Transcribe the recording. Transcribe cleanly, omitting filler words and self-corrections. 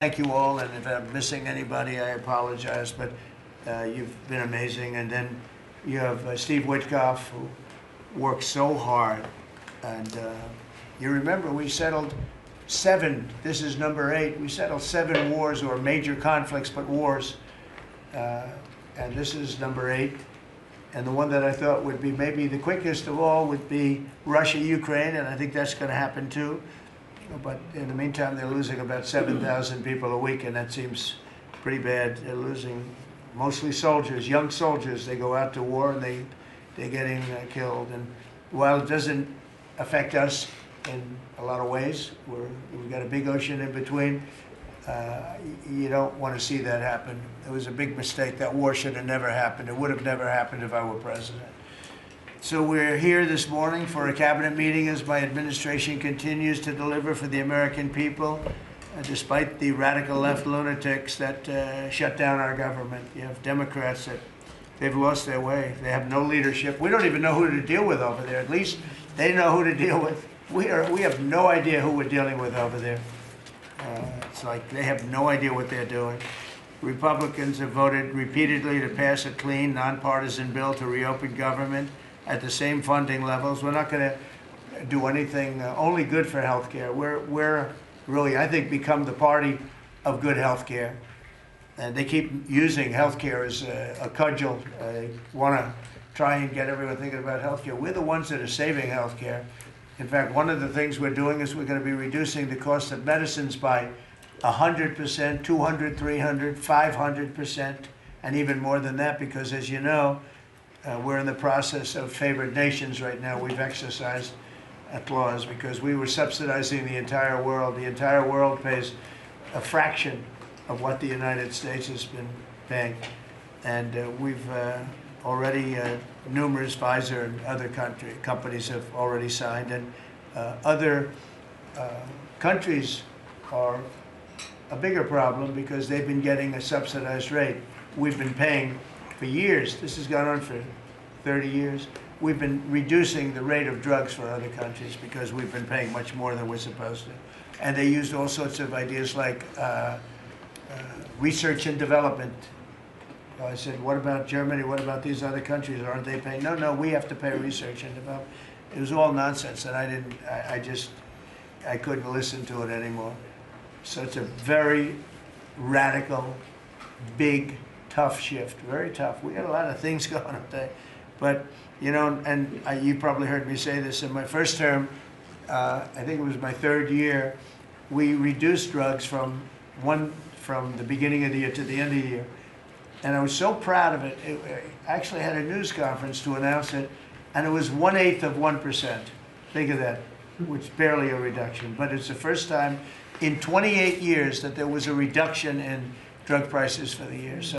Thank you all, and if I'm missing anybody, I apologize, but you've been amazing. And then you have Steve Witkoff, who worked so hard. And you remember we settled 7, this is number 8, we settled 7 wars, or major conflicts, but wars. And this is number 8. And the one that I thought would be maybe the quickest of all would be Russia-Ukraine, and I think that's going to happen too. But in the meantime, they're losing about 7,000 people a week, and that seems pretty bad. They're losing mostly soldiers, young soldiers. They go out to war and they're getting killed. And while it doesn't affect us in a lot of ways, we've got a big ocean in between, you don't want to see that happen. It was a big mistake. That war should have never happened. It would have never happened if I were president. So we're here this morning for a cabinet meeting as my administration continues to deliver for the American people, despite the radical left lunatics that shut down our government. You have Democrats that they've lost their way. They have no leadership. We don't even know who to deal with over there. At least they know who to deal with. We have no idea who we're dealing with over there. It's like they have no idea what they're doing. Republicans have voted repeatedly to pass a clean, nonpartisan bill to reopen government at the same funding levels. We're not going to do anything only good for health care. We're really, I think, become the party of good health care. And they keep using health care as a cudgel. They want to try and get everyone thinking about health care. We're the ones that are saving health care. In fact, one of the things we're doing is we're going to be reducing the cost of medicines by 100%, 200, 300, 500%, and even more than that, because as you know, we're in the process of favored nations right now. We've exercised a clause because we were subsidizing the entire world. The entire world pays a fraction of what the United States has been paying. And we've already, numerous Pfizer and other companies have already signed. And other countries are a bigger problem because they've been getting a subsidized rate. We've been paying for years. This has gone on for 30 years. We've been reducing the rate of drugs for other countries because we've been paying much more than we're supposed to. And they used all sorts of ideas like research and development. I said, what about Germany? What about these other countries? Aren't they paying? No, we have to pay research and development. It was all nonsense, and I couldn't listen to it anymore. So it's a very radical, big, tough shift, very tough. We got a lot of things going on there. But, you know, and you probably heard me say this in my first term, I think it was my 3rd year, we reduced drugs from the beginning of the year to the end of the year. And I was so proud of it. I actually had a news conference to announce it, and it was 1/8 of 1%. Think of that, which is barely a reduction. But it's the first time in 28 years that there was a reduction in drug prices for the year. So